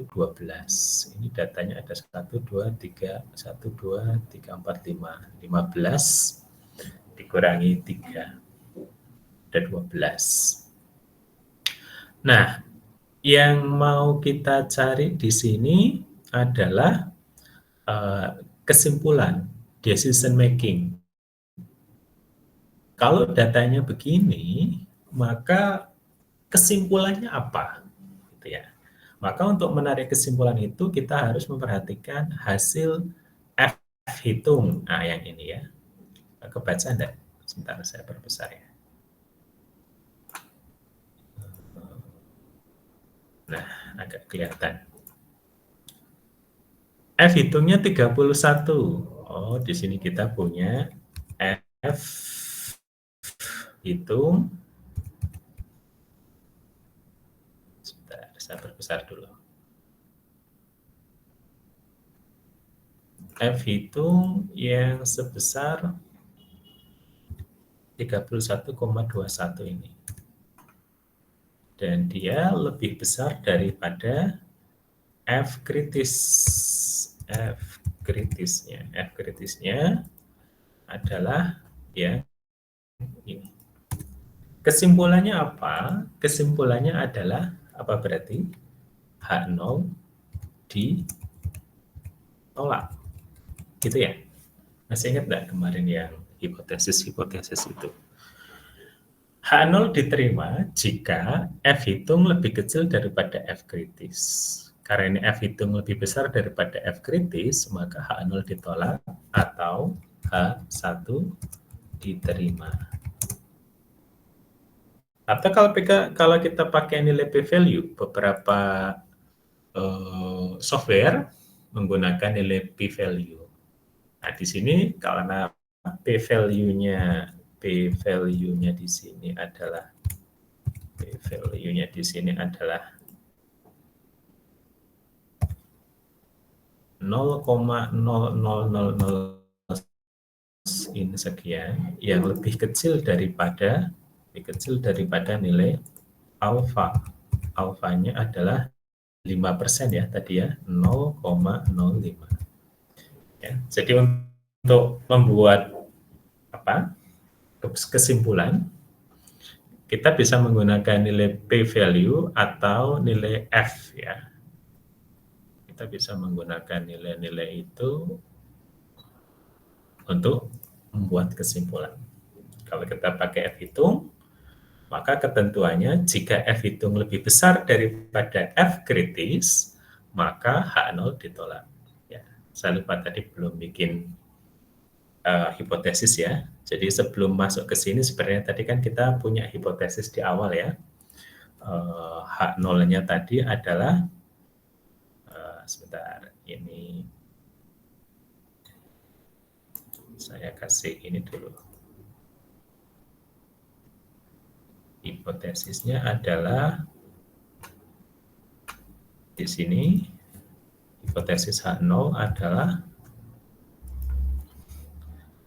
12. Ini datanya ada 1, 2, 3, 1, 2, 3, 4, 5. 15 dikurangi 3. Ada 12. Nah, yang mau kita cari di sini adalah kesimpulan, decision making. Kalau datanya begini, maka kesimpulannya apa? Gitu ya. Maka untuk menarik kesimpulan itu kita harus memperhatikan hasil F hitung. Nah, yang ini ya. Kebaca enggak? Sebentar saya perbesar ya. Nah, agak kelihatan. F hitungnya 31. Oh, di sini kita punya F hitung. Sebentar, saya perbesar dulu. F hitung yang sebesar 31,21 ini. Dan dia lebih besar daripada F kritis. F kritisnya adalah ya ini. Kesimpulannya apa? Kesimpulannya adalah apa berarti? H0 ditolak. Gitu ya. Masih ingat nggak kemarin yang hipotesis-hipotesis itu? H0 diterima jika F hitung lebih kecil daripada F kritis. Karena ini F hitung lebih besar daripada F kritis, maka H0 ditolak atau H1 diterima. Atau kalau kita pakai nilai p-value, beberapa software menggunakan nilai p-value. Nah, di sini karena p-value-nya di sini adalah 0,0000 ini sekian, yang lebih kecil daripada nilai alfa. Alfanya adalah 5% ya tadi ya, 0,05. Ya, jadi untuk membuat kesimpulan, kita bisa menggunakan nilai p-value atau nilai f ya. Kita bisa menggunakan nilai-nilai itu untuk membuat kesimpulan. Kalau kita pakai F hitung, maka ketentuannya jika F hitung lebih besar daripada F kritis, maka H0 ditolak. Ya, saya lupa tadi belum bikin hipotesis ya. Jadi sebelum masuk ke sini sebenarnya tadi kan kita punya hipotesis di awal ya. H0-nya tadi adalah sebentar, ini saya kasih ini dulu. Hipotesisnya adalah di sini, hipotesis H0 adalah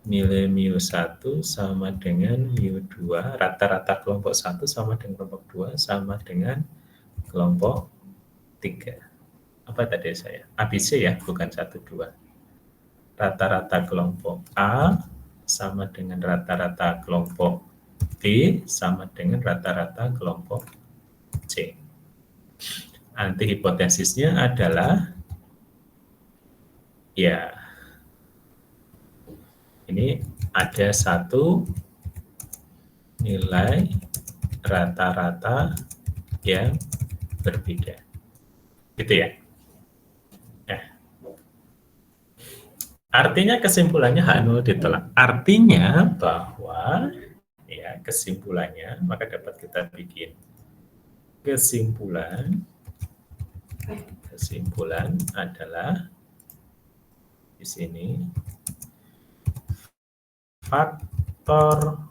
nilai mu1 sama dengan mu2, rata-rata kelompok 1 sama dengan kelompok 2 sama dengan kelompok 3. Apa tadi saya? ABC ya, bukan 1, 2. Rata-rata kelompok A sama dengan rata-rata kelompok B sama dengan rata-rata kelompok C. Antihipotesisnya adalah ya ini ada satu nilai rata-rata yang berbeda. Gitu ya. Artinya kesimpulannya H0 ditolak. Artinya bahwa ya kesimpulannya, maka dapat kita bikin kesimpulan adalah di sini faktor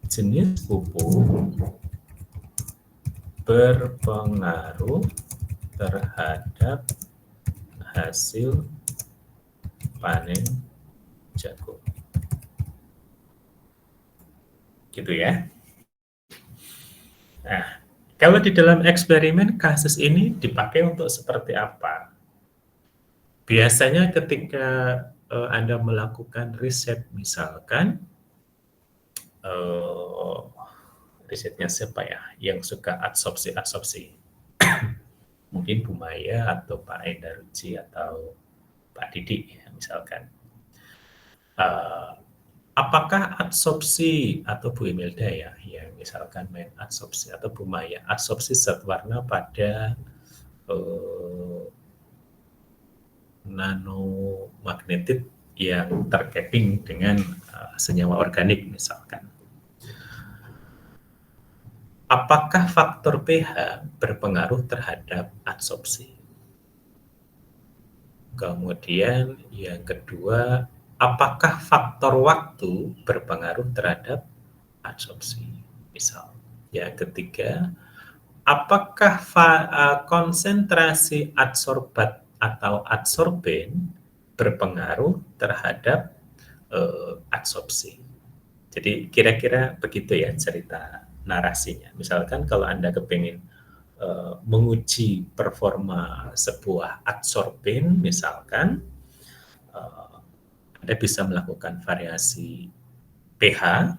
jenis pupuk berpengaruh terhadap hasil panen jagung. Gitu ya. Nah, Kalau di dalam eksperimen kasus ini dipakai untuk seperti apa? Biasanya ketika Anda melakukan riset, misalkan eh, risetnya siapa ya yang suka adsorpsi, mungkin Bu Maya atau Pak Endarucci atau Pak Didi ya, misalkan. Eh, apakah adsorpsi atau Bu Imelda ya, yang misalkan main adsorpsi atau Bu Maya, adsorpsi zat warna pada eh, nanomagnetit yang terkeping dengan senyawa organik misalkan. Apakah faktor pH berpengaruh terhadap adsorpsi? Kemudian yang kedua, apakah faktor waktu berpengaruh terhadap adsorpsi? Misal. Yang ketiga, apakah konsentrasi adsorbat atau adsorben berpengaruh terhadap adsorpsi? Jadi kira-kira begitu ya cerita narasinya. Misalkan kalau Anda kepingin menguji performa sebuah adsorben, misalkan Anda bisa melakukan variasi pH,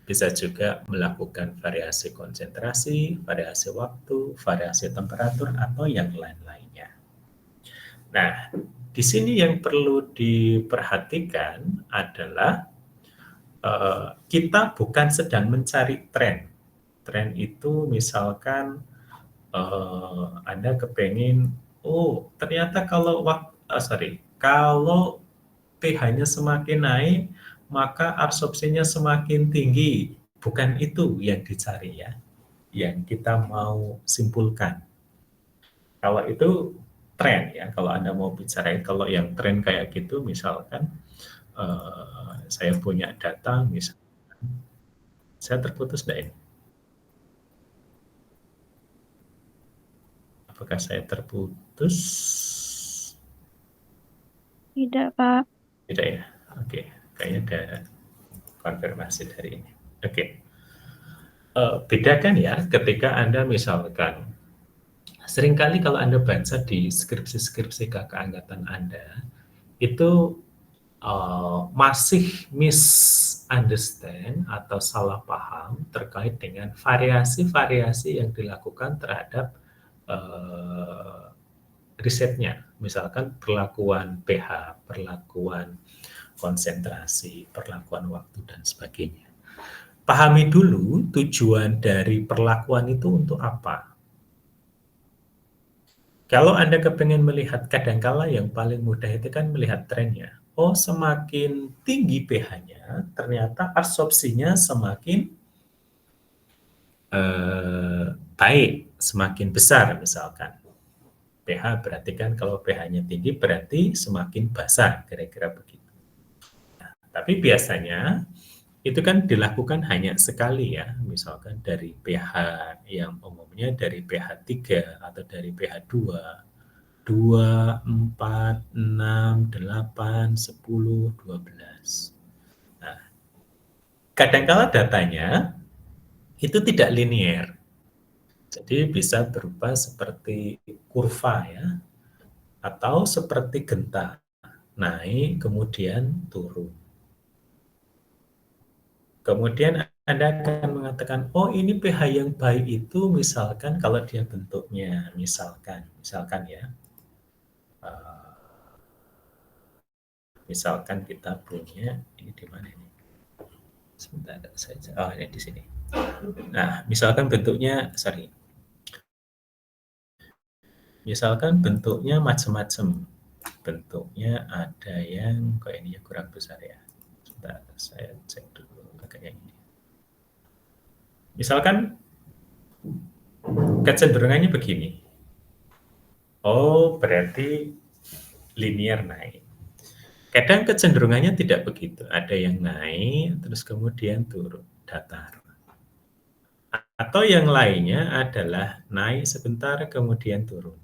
bisa juga melakukan variasi konsentrasi, variasi waktu, variasi temperatur, atau yang lain-lainnya. Nah, di sini yang perlu diperhatikan adalah kita bukan sedang mencari tren. Tren itu misalkan Anda kepengen, oh ternyata kalau pH-nya semakin naik, maka absorpsinya semakin tinggi. Bukan itu yang dicari ya, yang kita mau simpulkan. Kalau itu tren ya, kalau Anda mau bicara, kalau yang tren kayak gitu, misalkan saya punya data, misalkan, saya terputus enggak ini? Apakah saya terputus? Tidak, Pak. Tidak ya? Oke, kayaknya ada konfirmasi dari ini. Oke. Bedakan ya ketika Anda misalkan, seringkali kalau Anda baca di skripsi-skripsi kakak angkatan Anda, itu masih misunderstand atau salah paham terkait dengan variasi-variasi yang dilakukan terhadap risetnya. Misalkan perlakuan pH, perlakuan konsentrasi, perlakuan waktu, dan sebagainya. Pahami dulu tujuan dari perlakuan itu untuk apa. Kalau Anda kepengen melihat, kadangkala yang paling mudah itu kan melihat trennya. Oh, semakin tinggi pH-nya, ternyata absorpsinya semakin baik, semakin besar misalkan. pH berarti kan kalau pH-nya tinggi berarti semakin basah, kira-kira begitu. Nah, tapi biasanya itu kan dilakukan hanya sekali ya, misalkan dari pH yang umumnya dari pH 3 atau dari pH 2, 4, 6, 8, 10, 12. Nah, kadangkala datanya itu tidak linier. Jadi bisa berupa seperti kurva ya, atau seperti genta, naik kemudian turun. Kemudian Anda akan mengatakan, oh ini pH yang baik itu misalkan kalau dia bentuknya, misalkan ya, misalkan kita punya, ini di mana ini? Sebentar, oh ini di sini. Nah, misalkan bentuknya, misalkan bentuknya macam-macam. Bentuknya ada yang kok ini kurang besar ya. Sebentar, saya cek dulu agak yang ini. Misalkan kecenderungannya begini. Oh, berarti linear naik. Kadang kecenderungannya tidak begitu. Ada yang naik, terus kemudian turun, datar. Atau yang lainnya adalah naik sebentar, kemudian turun.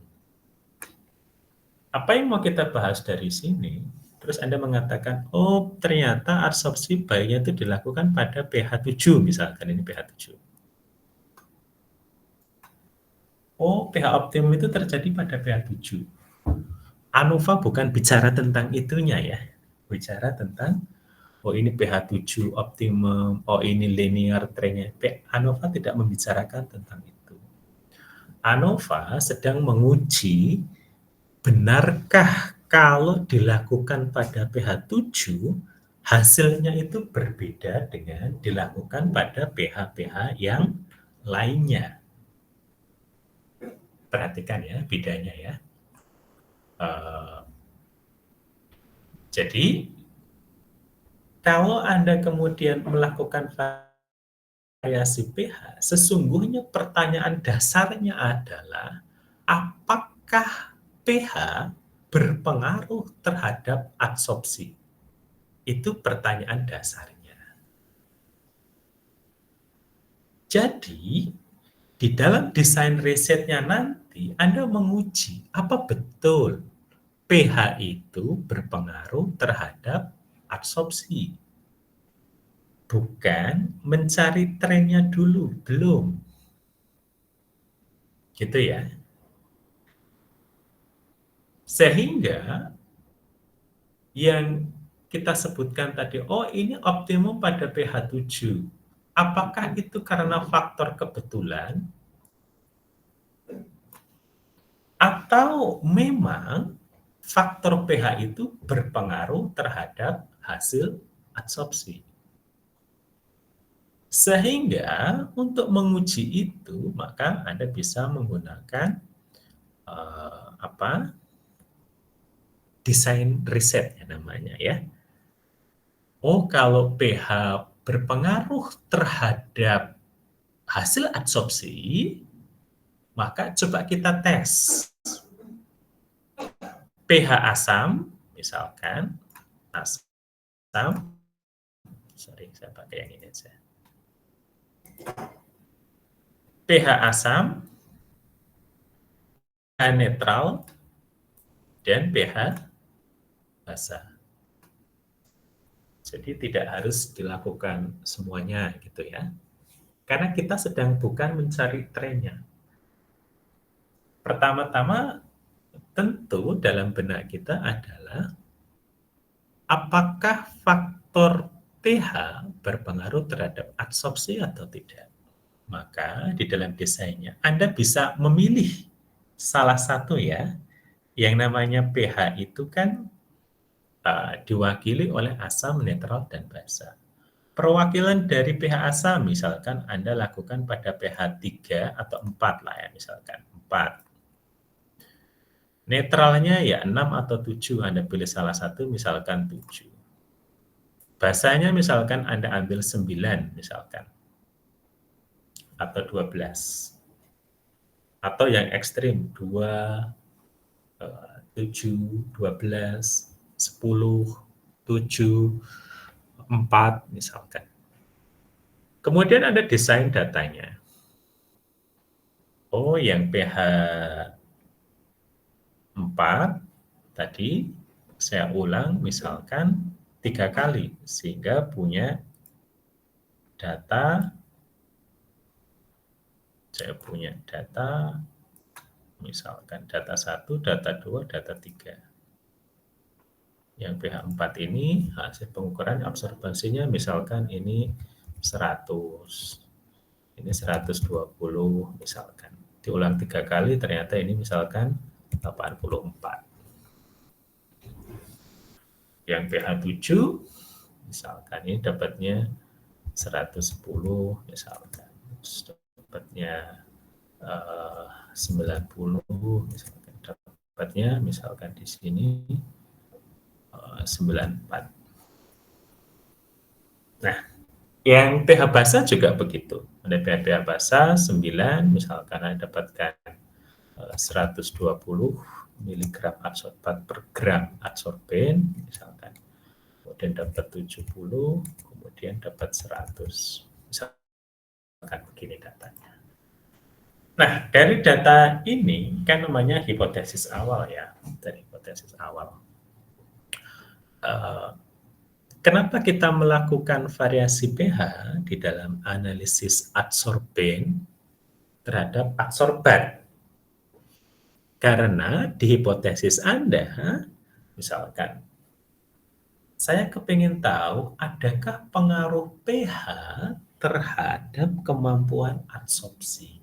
Apa yang mau kita bahas dari sini? Terus Anda mengatakan, oh ternyata absorpsi baiknya itu dilakukan pada pH 7, misalkan ini pH 7. Oh, pH optimum itu terjadi pada pH 7. ANOVA bukan bicara tentang itunya ya, bicara tentang, oh ini pH 7 optimum, oh ini linear trend-nya. ANOVA tidak membicarakan tentang itu. ANOVA sedang menguji benarkah kalau dilakukan pada pH 7, hasilnya itu berbeda dengan dilakukan pada pH-pH yang lainnya. Perhatikan ya bedanya ya. Jadi kalau Anda kemudian melakukan variasi pH, sesungguhnya pertanyaan dasarnya adalah apakah pH berpengaruh terhadap absorpsi? Itu pertanyaan dasarnya. Jadi, di dalam desain risetnya nanti Anda menguji apa betul pH itu berpengaruh terhadap absorpsi. Bukan mencari trennya dulu, belum. Gitu ya. Sehingga yang kita sebutkan tadi, oh ini optimum pada pH 7. Apakah itu karena faktor kebetulan? Atau memang faktor pH itu berpengaruh terhadap hasil absorpsi? Sehingga untuk menguji itu, maka Anda bisa menggunakan desain riset namanya ya. Oh, kalau pH berpengaruh terhadap hasil absorpsi, maka coba kita tes. pH asam, misalkan, asam, sorry, saya pakai yang ini aja. pH asam, pH netral, dan pH basa. Jadi tidak harus dilakukan semuanya gitu ya. Karena kita sedang bukan mencari trennya. Pertama-tama tentu dalam benak kita adalah apakah faktor pH berpengaruh terhadap absorpsi atau tidak. Maka di dalam desainnya Anda bisa memilih salah satu ya, yang namanya pH itu kan diwakili oleh asam, netral, dan basa. Perwakilan dari pH asam misalkan Anda lakukan pada pH 3 atau 4 lah ya, misalkan 4. Netralnya ya 6 atau 7, Anda pilih salah satu misalkan 7. Basanya misalkan Anda ambil 9 misalkan, atau 12. Atau yang ekstrim 2, 7, 12, 10, 7, 4 misalkan. Kemudian Anda desain datanya. Oh, yang pH 4 tadi saya ulang misalkan 3 kali sehingga punya data, saya punya data misalkan data 1, data 2, data 3. Yang pH 4 ini hasil pengukuran absorbensinya misalkan ini 100, ini 120 misalkan. Diulang 3 kali ternyata ini misalkan 84. Yang pH 7 misalkan ini dapatnya 110 misalkan. Dapatnya 90 misalkan. Dapatnya misalkan di sini 94. Nah, yang pH basa juga begitu. Ada pH basa 9, misalkan Anda dapatkan 120 mg adsorban per gram adsorben, misalkan. Kemudian dapat 70, kemudian dapat 100. Misalkan begini datanya. Nah, dari data ini kan namanya hipotesis awal ya, dari hipotesis awal. Kenapa kita melakukan variasi pH di dalam analisis adsorben terhadap adsorban? Karena di hipotesis Anda, misalkan, saya kepingin tahu adakah pengaruh pH terhadap kemampuan absorpsi,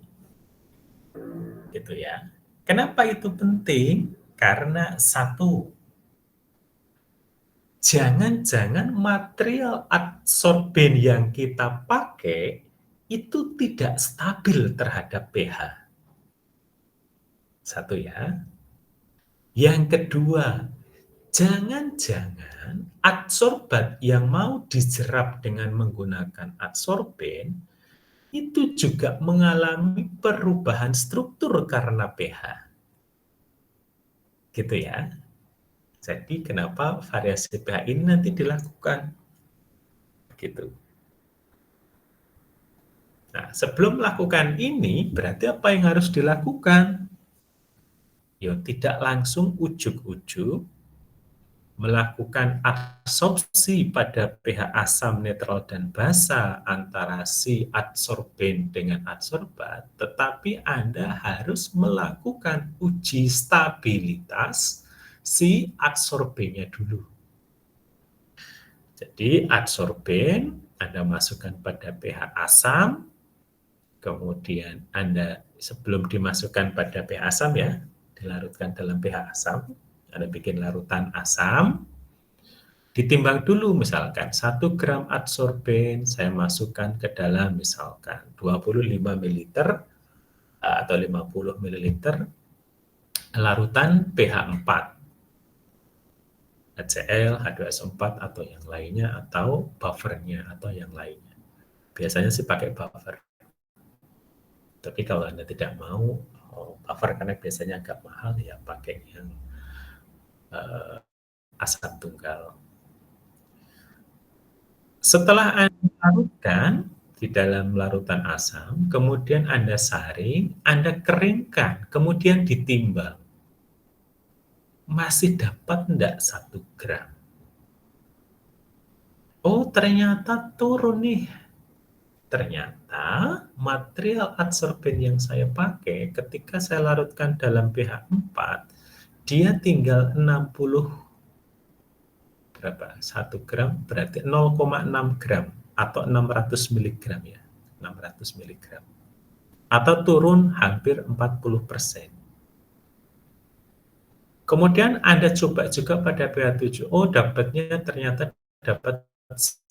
gitu ya. Kenapa itu penting? Karena satu, jangan-jangan material adsorben yang kita pakai itu tidak stabil terhadap pH. Satu ya. Yang kedua, jangan-jangan adsorbat yang mau diserap dengan menggunakan adsorben itu juga mengalami perubahan struktur karena pH. Gitu ya. Jadi kenapa variasi pH ini nanti dilakukan? Gitu. Nah, sebelum melakukan ini, berarti apa yang harus dilakukan? Ya, tidak langsung ujug-ujug melakukan absorpsi pada pH asam, netral, dan basa antara si adsorben dengan adsorbat, tetapi Anda harus melakukan uji stabilitas si adsorbennya dulu. Jadi adsorben Anda masukkan pada pH asam, kemudian Anda sebelum dimasukkan pada pH asam ya, dilarutkan dalam pH asam, Anda bikin larutan asam, ditimbang dulu misalkan 1 gram adsorben saya masukkan ke dalam misalkan 25 ml atau 50 ml larutan pH 4. HCl, H2SO4 atau yang lainnya atau buffernya atau yang lainnya. Biasanya sih pakai buffer. Tapi kalau Anda tidak mau buffer karena biasanya agak mahal ya pakai yang asam tunggal. Setelah Anda larutkan di dalam larutan asam, kemudian Anda saring, Anda keringkan, kemudian ditimbang. Masih dapat enggak 1 gram? Oh, ternyata turun nih. Ternyata material adsorben yang saya pakai ketika saya larutkan dalam pH 4, dia tinggal 60 berapa? 1 gram berarti 0,6 gram atau 600 miligram ya. 600 miligram. Atau turun hampir 40%. Kemudian Anda coba juga pada pH 7. Oh, dapatnya ternyata dapat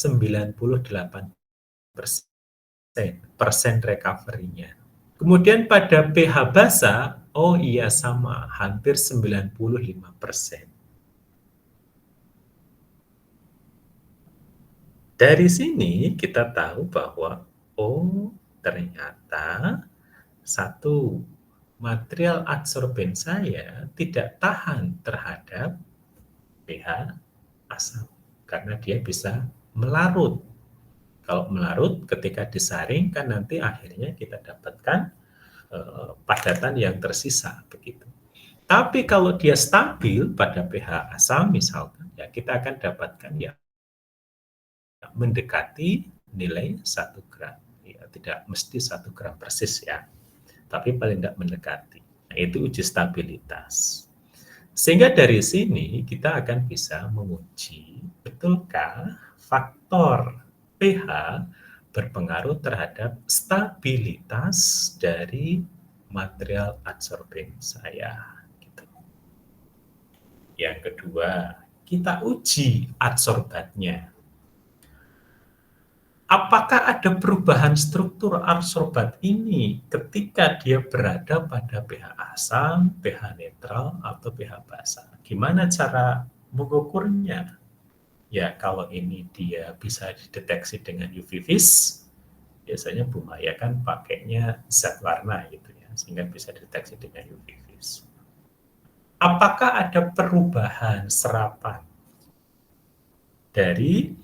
98% persen recovery-nya. Kemudian pada pH basa, oh iya sama, hampir 95%. Dari sini kita tahu bahwa, oh ternyata satu, material adsorben saya tidak tahan terhadap pH asam karena dia bisa melarut. Kalau melarut ketika disaring kan nanti akhirnya kita dapatkan padatan yang tersisa begitu. Tapi kalau dia stabil pada pH asam misalkan ya kita akan dapatkan ya mendekati nilai 1 gram. Ya, tidak mesti 1 gram persis ya. Tapi paling tidak mendekati. Nah, itu uji stabilitas. Sehingga dari sini kita akan bisa menguji betulkah faktor pH berpengaruh terhadap stabilitas dari material adsorben saya. Gitu. Yang kedua, kita uji adsorbatnya. Apakah ada perubahan struktur adsorbat ini ketika dia berada pada pH asam, pH netral, atau pH basa? Gimana cara mengukurnya? Ya, kalau ini dia bisa dideteksi dengan UV vis, biasanya Bu Maya kan pakainya zat warna gitu ya, sehingga bisa dideteksi dengan UV vis. Apakah ada perubahan serapan dari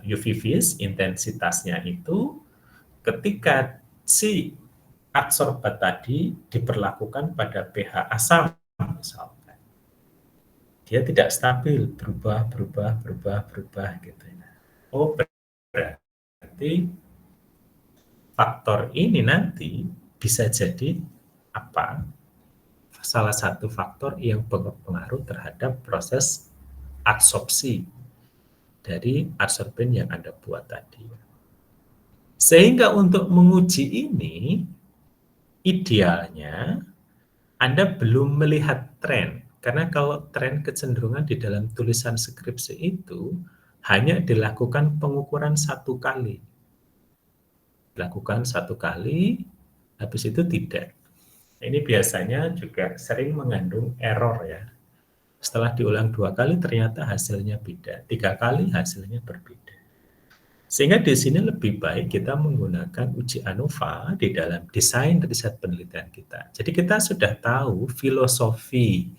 UV vis intensitasnya itu ketika si adsorbat tadi diperlakukan pada pH asam misalkan. Dia tidak stabil, berubah gitu ya. Oh, berarti faktor ini nanti bisa jadi apa? salah satu faktor yang berpengaruh terhadap proses absorpsi dari adsorben yang Anda buat tadi. Sehingga untuk menguji ini, idealnya Anda belum melihat tren, karena kalau tren kecenderungan di dalam tulisan skripsi itu hanya dilakukan pengukuran 1 kali. Dilakukan 1 kali, habis itu tidak. Ini biasanya juga sering mengandung error ya. Setelah diulang 2 kali ternyata hasilnya beda, 3 kali hasilnya berbeda. Sehingga di sini lebih baik kita menggunakan uji ANOVA di dalam desain riset penelitian kita. Jadi kita sudah tahu filosofi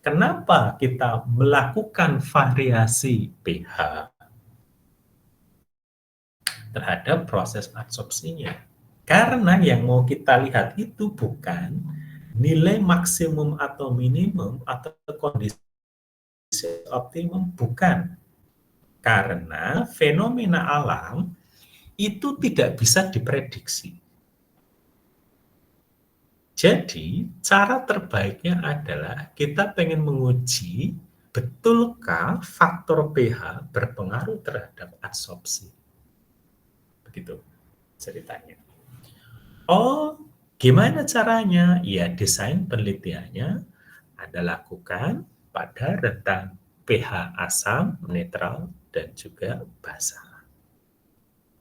kenapa kita melakukan variasi pH terhadap proses adsorpsinya. Karena yang mau kita lihat itu bukan nilai maksimum atau minimum atau kondisi optimum, bukan. Karena fenomena alam itu tidak bisa diprediksi. Jadi, cara terbaiknya adalah kita pengen menguji betulkah faktor pH berpengaruh terhadap adsorpsi. Begitu ceritanya. Oh, gimana caranya? Ya, desain penelitiannya Anda lakukan pada rentang pH asam, netral, dan juga basa.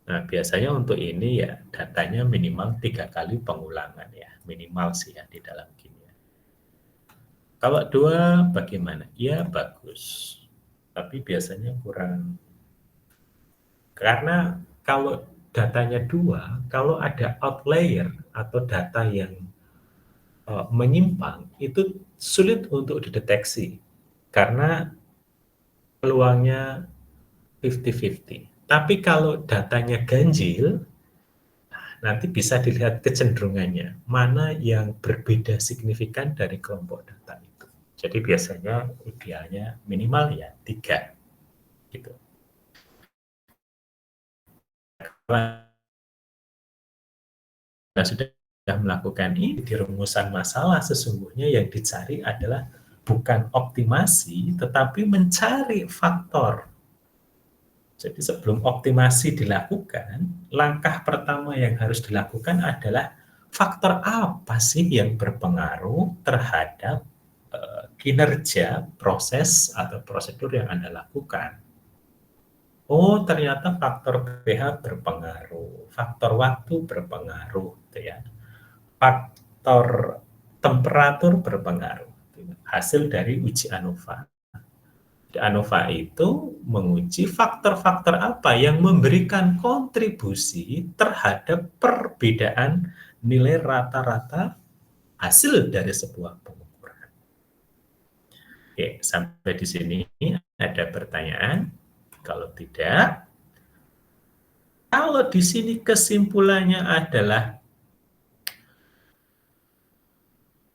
Nah, biasanya untuk ini ya datanya minimal 3 kali pengulangan ya, minimal sih ya di dalam kimia. Kalau 2 bagaimana? Ya bagus, tapi biasanya kurang. Karena kalau datanya 2, kalau ada outlier atau data yang menyimpang, itu sulit untuk dideteksi karena peluangnya 50-50. Tapi kalau datanya ganjil, nanti bisa dilihat kecenderungannya, mana yang berbeda signifikan dari kelompok data itu. Jadi biasanya idealnya minimal ya 3 gitu. Nah, sudah melakukan ini di rumusan masalah, sesungguhnya yang dicari adalah bukan optimasi, tetapi mencari faktor. Jadi sebelum optimasi dilakukan, langkah pertama yang harus dilakukan adalah faktor apa sih yang berpengaruh terhadap kinerja proses atau prosedur yang Anda lakukan. Oh, ternyata faktor pH berpengaruh, faktor waktu berpengaruh, gitu ya. Faktor temperatur berpengaruh. Hasil dari uji ANOVA. ANOVA itu menguji faktor-faktor apa yang memberikan kontribusi terhadap perbedaan nilai rata-rata hasil dari sebuah pengukuran. Oke, sampai di sini ada pertanyaan? Kalau tidak, kalau di sini kesimpulannya adalah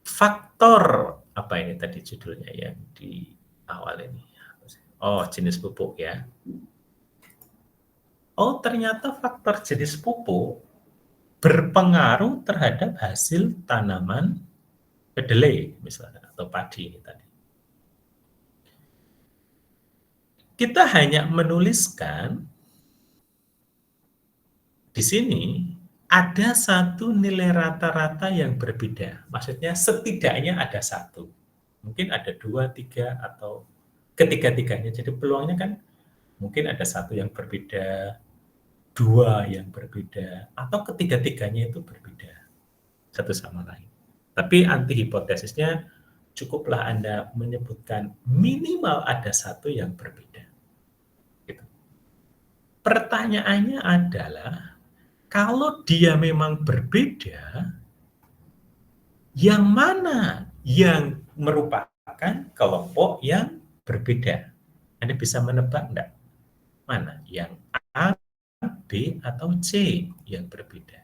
faktor apa ini tadi judulnya yang di awal ini? Oh, jenis pupuk ya. Oh, ternyata faktor jenis pupuk berpengaruh terhadap hasil tanaman kedelai misalnya atau padi ini tadi. Kita hanya menuliskan di sini ada satu nilai rata-rata yang berbeda. Maksudnya setidaknya ada satu. Mungkin ada 2, 3 atau ketiga-tiganya. Jadi peluangnya kan mungkin ada satu yang berbeda, 2 yang berbeda, atau ketiga-tiganya itu berbeda satu sama lain. Tapi anti hipotesisnya cukuplah Anda menyebutkan minimal ada satu yang berbeda. Gitu. Pertanyaannya adalah, kalau dia memang berbeda, yang mana yang merupakan kelompok yang berbeda? Anda bisa menebak enggak? Mana? Yang A, B, atau C yang berbeda?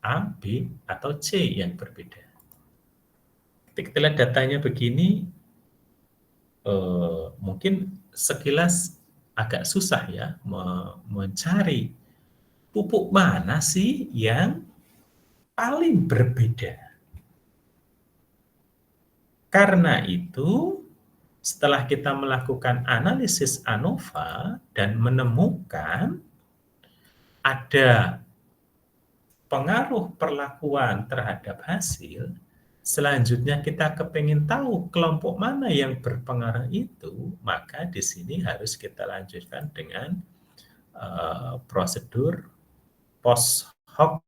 A, B, atau C yang berbeda? Ketika kita lihat datanya begini, mungkin sekilas agak susah ya mencari pupuk mana sih yang paling berbeda. Karena itu, setelah kita melakukan analisis ANOVA dan menemukan ada pengaruh perlakuan terhadap hasil, selanjutnya kita kepingin tahu kelompok mana yang berpengaruh itu, maka di sini harus kita lanjutkan dengan prosedur post hoc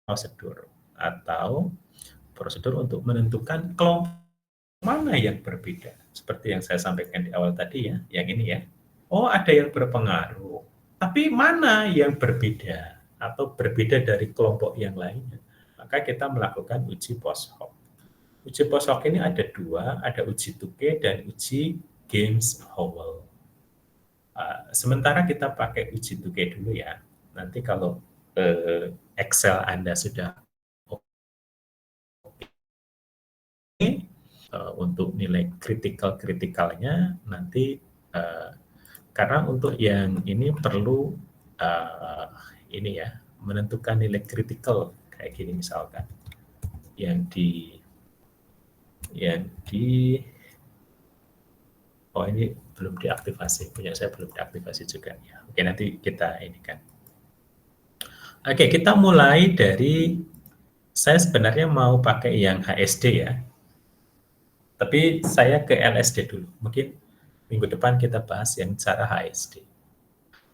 prosedur atau prosedur untuk menentukan kelompok mana yang berbeda. Seperti yang saya sampaikan di awal tadi ya, yang ini ya. Oh, ada yang berpengaruh. Tapi mana yang berbeda atau berbeda dari kelompok yang lainnya? Maka kita melakukan uji post hoc. Uji post hoc ini ada dua, ada uji Tukey dan uji Games-Howell. Sementara kita pakai uji Tukey dulu ya. Nanti kalau Excel Anda sudah untuk nilai kritikalnya nanti karena untuk yang ini perlu ini ya menentukan nilai kritikal kayak gini misalkan yang di oh ini belum diaktifasi, punya saya belum diaktifasi juga ya. Oke, nanti kita ini kan. Oke, kita mulai dari saya sebenarnya mau pakai yang HSD ya. Tapi saya ke LSD dulu. Mungkin minggu depan kita bahas yang cara HSD.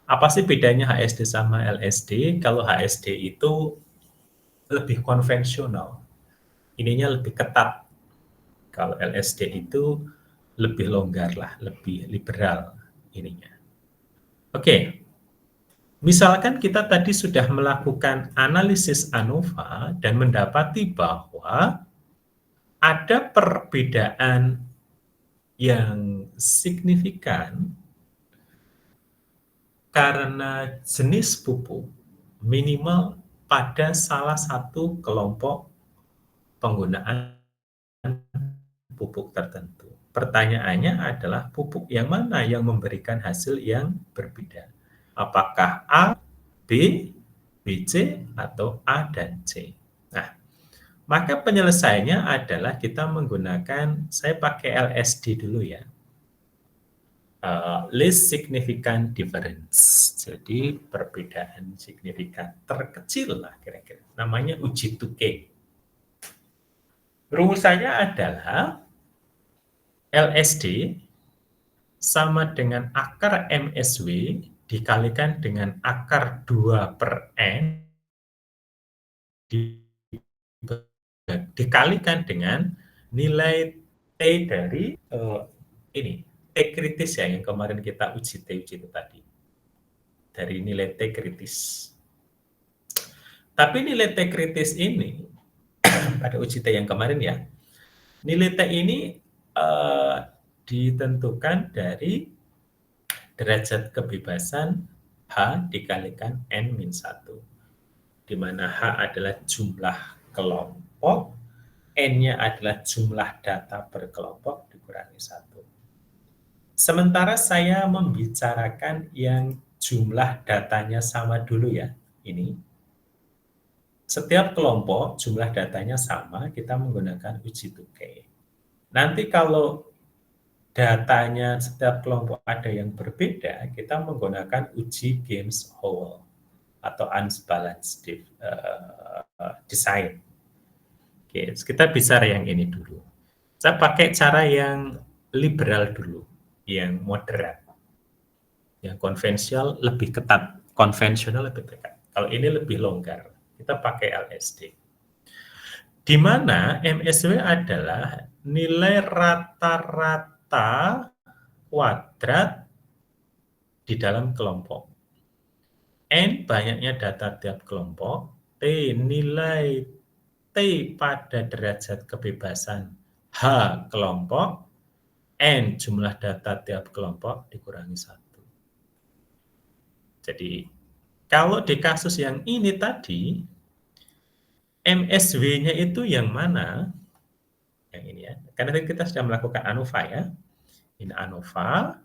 Apa sih bedanya HSD sama LSD? Kalau HSD itu lebih konvensional. Ininya lebih ketat. Kalau LSD itu lebih longgar lah, lebih liberal ininya. Oke. Misalkan kita tadi sudah melakukan analisis ANOVA dan mendapati bahwa ada perbedaan yang signifikan karena jenis pupuk minimal pada salah satu kelompok penggunaan pupuk tertentu. Pertanyaannya adalah pupuk yang mana yang memberikan hasil yang berbeda? Apakah A, B, BC, atau A dan C? Nah, maka penyelesaiannya adalah kita menggunakan, saya pakai LSD dulu ya. Least significant difference. Jadi perbedaan signifikan terkecil lah kira-kira. Namanya uji Tukey. Rumusannya adalah LSD sama dengan akar MSW dikalikan dengan akar 2/N dikalikan dengan nilai T dari ini, T kritis ya yang kemarin kita uji itu tadi. Dari nilai T kritis. Tapi nilai T kritis ini pada uji T yang kemarin ya, nilai T ini ditentukan dari derajat kebebasan H dikalikan N-1, di mana H adalah jumlah kelompok, N-nya adalah jumlah data per kelompok dikurangi 1. Sementara saya membicarakan yang jumlah datanya sama dulu ya, ini. Setiap kelompok jumlah datanya sama, kita menggunakan uji Tukey. Nanti kalau datanya setiap kelompok ada yang berbeda, kita menggunakan uji Games-Howell atau unbalanced design. Oke, kita bicara yang ini dulu. Saya pakai cara yang liberal dulu, yang moderat. Yang konvensional lebih ketat, konvensional lebih ketat. Kalau ini lebih longgar, kita pakai LSD. Di mana MSW adalah nilai rata-rata kuadrat di dalam kelompok. N banyaknya data tiap kelompok, T nilai T pada derajat kebebasan H kelompok, N jumlah data tiap kelompok dikurangi 1. Jadi kalau di kasus yang ini tadi, MSW-nya itu yang mana? Yang ini ya, karena kita sudah melakukan ANOVA ya. Ini ANOVA,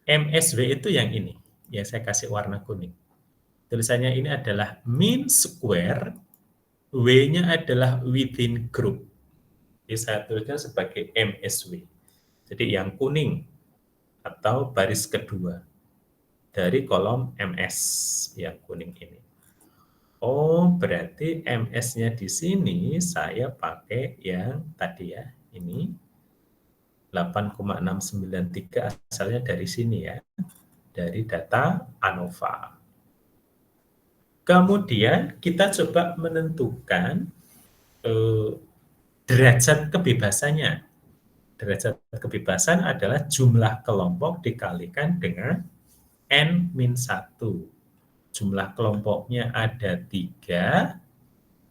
MSW itu yang ini, yang saya kasih warna kuning. Tulisannya ini adalah mean square, W-nya adalah within group. Jadi saya tuliskan sebagai MSW. Jadi yang kuning atau baris kedua dari kolom MS yang kuning ini. Oh, berarti MS-nya di sini saya pakai yang tadi ya, ini 8,693 asalnya dari sini ya, dari data ANOVA. Kemudian kita coba menentukan derajat kebebasannya. Derajat kebebasan adalah jumlah kelompok dikalikan dengan N-1. Jumlah kelompoknya ada 3,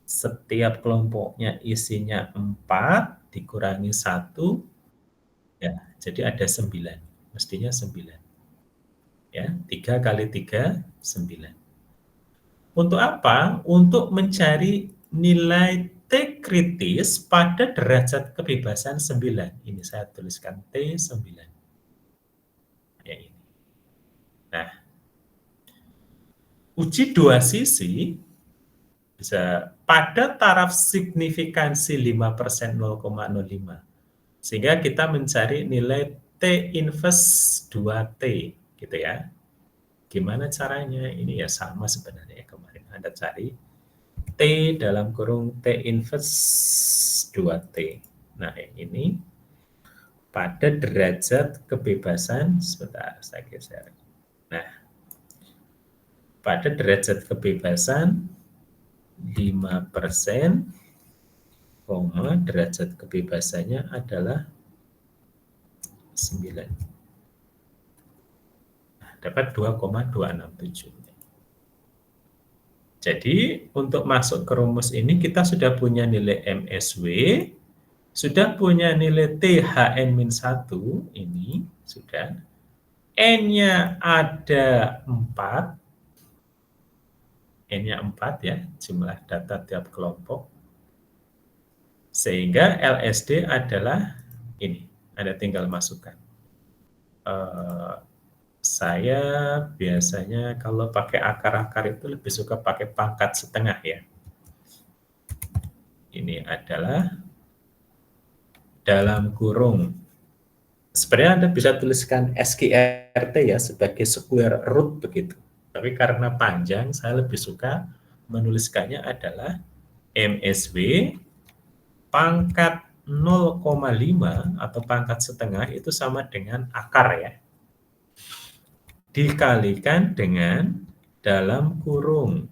setiap kelompoknya isinya 4, dikurangi 1, ya, jadi ada 9, mestinya 9. Ya, 3 kali 3, 9. Untuk apa? Untuk mencari nilai T kritis pada derajat kebebasan 9. Ini saya tuliskan T9. Ya, ini. Nah, uji dua sisi bisa pada taraf signifikansi 5% 0,05. Sehingga kita mencari nilai T inverse 2T gitu ya. Gimana caranya? Ini ya sama sebenarnya kemarin Anda cari T dalam kurung T inverse 2T. Nah, ini pada derajat kebebasan, sebentar saya geser. Nah, pada derajat kebebasan 5%, derajat kebebasannya adalah 9. Nah, dapat 2,267. Jadi untuk masuk ke rumus ini kita sudah punya nilai MSW, sudah punya nilai THN-1, ini sudah. N-nya ada 4, N-nya 4 ya, jumlah data tiap kelompok. Sehingga LSD adalah ini, Anda tinggal masukkan. Saya biasanya kalau pakai akar-akar itu lebih suka pakai pangkat setengah ya. Ini adalah dalam kurung. Sebenarnya Anda bisa tuliskan SQRT ya sebagai square root begitu. Tapi karena panjang, saya lebih suka menuliskannya adalah MSW pangkat 0,5 atau pangkat setengah itu sama dengan akar ya. Dikalikan dengan dalam kurung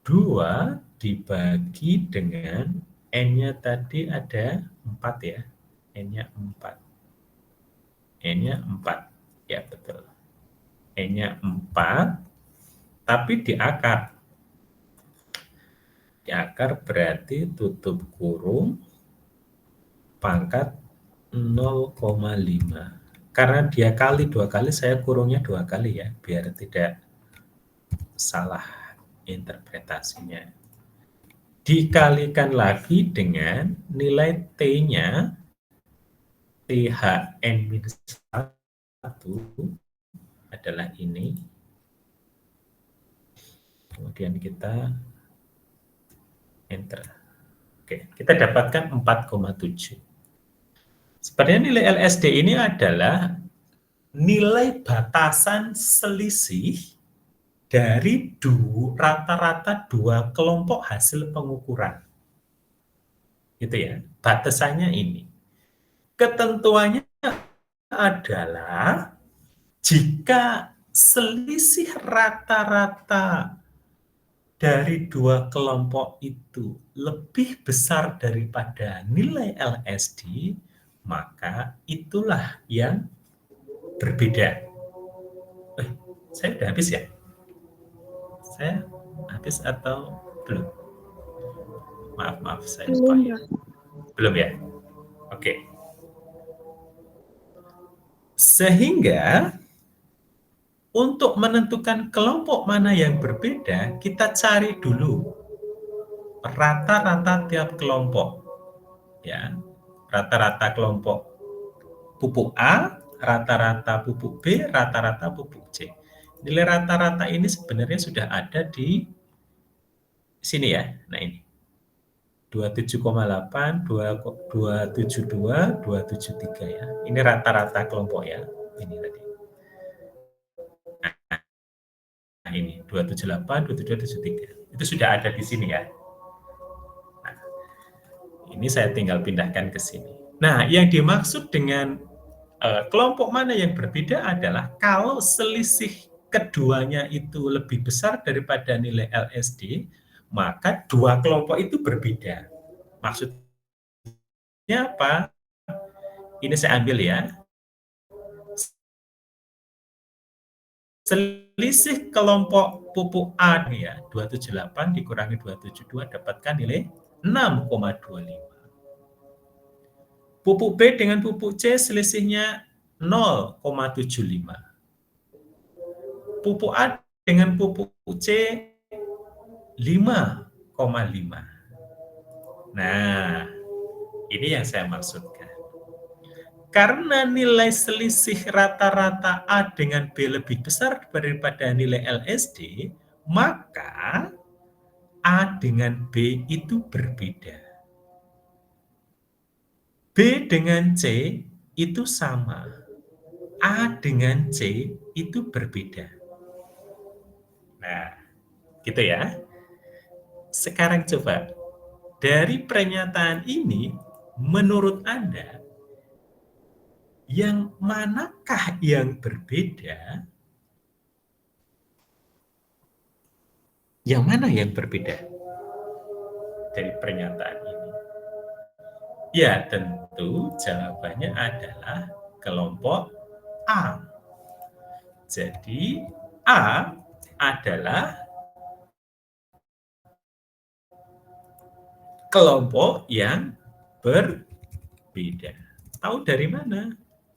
2 dibagi dengan N-nya tadi ada 4 ya. N-nya 4. N-nya 4. Ya, betul. N-nya 4, tapi di akar. Di akar berarti tutup kurung pangkat 0,5. Karena dia kali 2 kali, saya kurungnya 2 kali ya, biar tidak salah interpretasinya. Dikalikan lagi dengan nilai T-nya, THN-1 adalah ini. Kemudian kita enter. Oke, kita dapatkan 4,7. Sebenarnya nilai LSD ini adalah nilai batasan selisih dari rata-rata 2 kelompok hasil pengukuran. Gitu ya, batasannya ini. Ketentuannya adalah jika selisih rata-rata dari 2 kelompok itu lebih besar daripada nilai LSD, maka itulah yang berbeda. Saya udah habis ya? Saya habis atau belum? Maaf, saya lupa. Belum ya? Oke. Sehingga untuk menentukan kelompok mana yang berbeda, kita cari dulu rata-rata tiap kelompok. Ya, rata-rata kelompok pupuk A, rata-rata pupuk B, rata-rata pupuk C. Nilai rata-rata ini sebenarnya sudah ada di sini ya. Nah, ini. 27,8, 272, 273 ya. Ini rata-rata kelompok ya. Ini tadi. Nah, ini 278, 272, 273. Itu sudah ada di sini ya. Nah, ini saya tinggal pindahkan ke sini. Nah, yang dimaksud dengan kelompok mana yang berbeda adalah kalau selisih keduanya itu lebih besar daripada nilai LSD, maka dua kelompok itu berbeda. Maksudnya apa? Ini saya ambil ya. Selisih kelompok pupuk A nih ya, 278 dikurangi 272 dapatkan nilai 6,25. Pupuk B dengan pupuk C selisihnya 0,75. Pupuk A dengan pupuk C 5,5. Nah, ini yang saya maksudkan. Karena nilai selisih rata-rata A dengan B lebih besar daripada nilai LSD, maka A dengan B itu berbeda. B dengan C itu sama. A dengan C itu berbeda. Nah, gitu ya. Sekarang coba, dari pernyataan ini, menurut Anda, yang manakah yang berbeda? Yang mana yang berbeda dari pernyataan ini? Ya, tentu jawabannya adalah kelompok A. Jadi, A adalah kelompok yang berbeda. Tahu dari mana?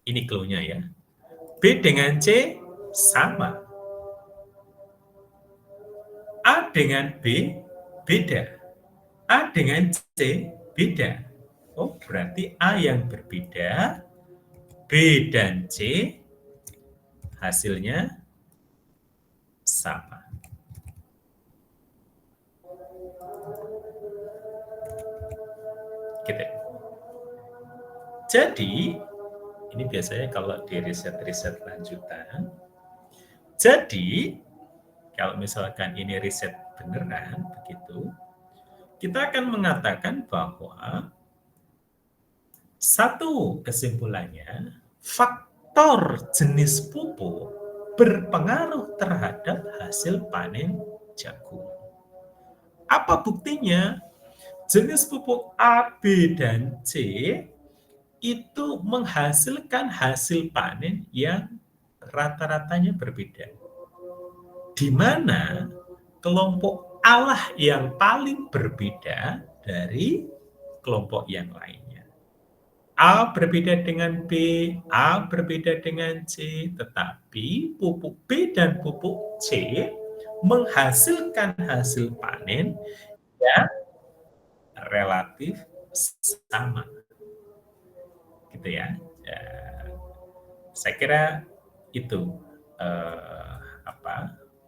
Ini clue-nya ya. B dengan C sama. A dengan B beda. A dengan C beda. Oh, berarti A yang berbeda, B dan C hasilnya sama. Gitu. Jadi, ini biasanya kalau di riset-riset lanjutan, jadi kalau misalkan ini riset beneran begitu, kita akan mengatakan bahwa satu kesimpulannya, faktor jenis pupuk berpengaruh terhadap hasil panen jagung. Apa buktinya? Jenis pupuk A, B, dan C itu menghasilkan hasil panen yang rata-ratanya berbeda. Di mana kelompok A lah yang paling berbeda dari kelompok yang lainnya. A berbeda dengan B, A berbeda dengan C, tetapi pupuk B dan pupuk C menghasilkan hasil panen yang relatif sama. Gitu ya. Ya, saya kira itu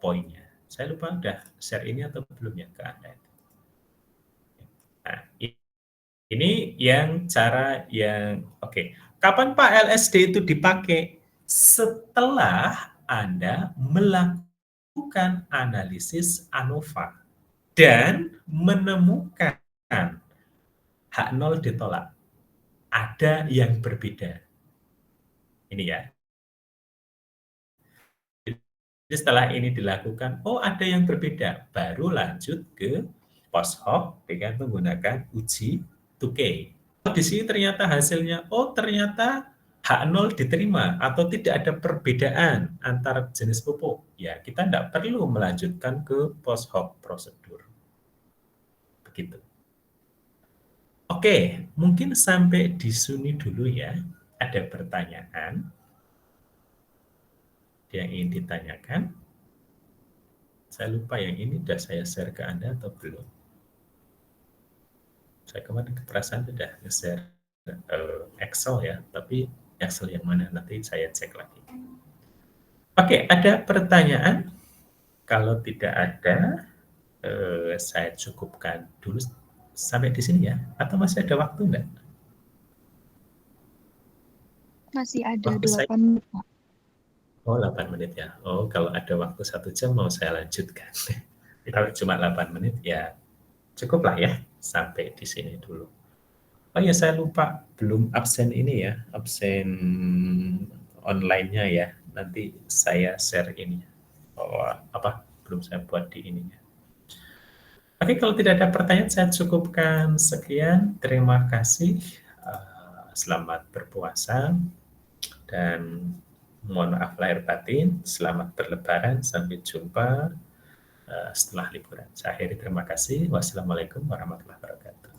poinnya. Saya lupa udah share ini atau belum ya ke Anda. Nah, ini yang cara yang oke. Kapan Pak LSD itu dipakai? Setelah Anda melakukan analisis ANOVA dan menemukan H0 ditolak. Ada yang berbeda. Ini ya. Jadi setelah ini dilakukan, oh ada yang berbeda, baru lanjut ke post hoc dengan menggunakan uji 2K. Di sini ternyata hasilnya, oh ternyata H0 diterima atau tidak ada perbedaan antara jenis pupuk. Ya, kita tidak perlu melanjutkan ke post hoc prosedur. Begitu. Oke, mungkin sampai di sini dulu ya. Ada pertanyaan yang ingin ditanyakan? Saya lupa yang ini sudah saya share ke Anda atau belum. Saya kemarin perasaan sudah nge-share Excel ya, tapi Excel yang mana nanti saya cek lagi. Oke, ada pertanyaan? Kalau tidak ada, saya cukupkan dulu sampai di sini ya? Atau masih ada waktu enggak? Masih ada Waktu saya 8 menit, Pak. 8 menit ya. Oh, kalau ada waktu 1 jam mau saya lanjutkan. Kalau cuma 8 menit ya cukuplah ya sampai di sini dulu. Oh ya, saya lupa belum absen ini ya, absen online-nya ya. Nanti saya share ini. Oh, apa? Belum saya buat di ininya. Oke, kalau tidak ada pertanyaan, saya cukupkan sekian. Terima kasih. Selamat berpuasa dan mohon maaf lahir batin. Selamat berlebaran. Sampai jumpa setelah liburan. Saya akhiri, terima kasih. Wassalamualaikum warahmatullahi wabarakatuh.